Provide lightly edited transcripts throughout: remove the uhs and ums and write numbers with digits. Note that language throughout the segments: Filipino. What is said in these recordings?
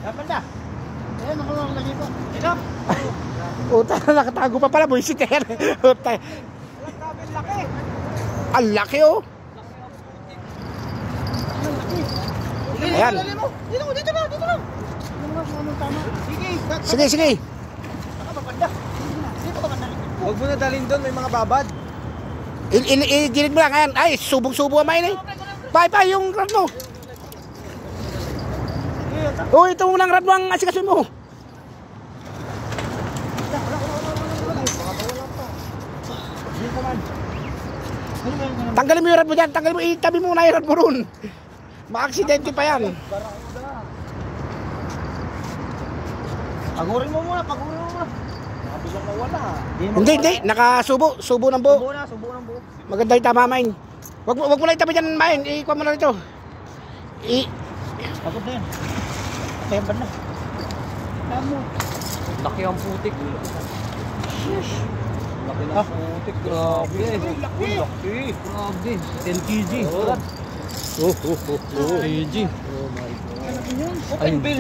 Dapat na. Ayan, nakulang lagi po. Ito. Uta, nakatago pa pala, buisit yan. Uta. Laki. Ang laki oh. Ayan. Dito na. Sige, sige. Huwag mo na dalhin doon, may mga babad. Gilid mo lang, ayan. Ay, subong-subo ang main eh. Pa, yung rad mo. Oh, ito mo lang rad mo ang asikasin mo. Tanggalin mo yung rad mo dyan. Tanggalin mo, itabi mo na yung rad mo ron. Ma-aksidente pa yan. Pagurin mo muna. Nakabilang mawala. Hindi. Nakasubo. Subo ng buo. Subo ng buo. Maganda yung tama, main. Wag mo lang itabi dyan, main. Ikuha mo na rito. Pagod na yan. Temban na. Tamo. Laki ang putik. Laki ng putik. Grabe. Laki. Grabe. 10 kg. 10 kg. Oh my God. Ay, hindi.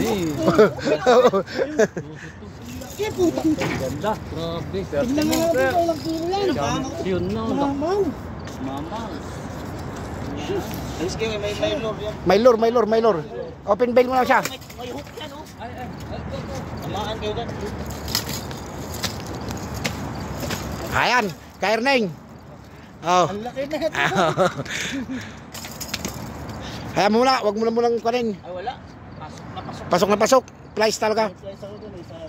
Ganda. Grabe. Tignan mo natin kung ilang kilo yan. Yun na. Mamaw. Mama. Ayos kayo, may lure yan. May lure. Open bail mo na siya. May hook yan, oh. Tamaan kayo dyan. Ayan, kairneng. Oh. Ang laki na ito. Kaya muna, wag mo na munang kunin. Ay, wala. Pasok na pasok. Pasok na pasok. Flies talaga. Flies ako dun, isa.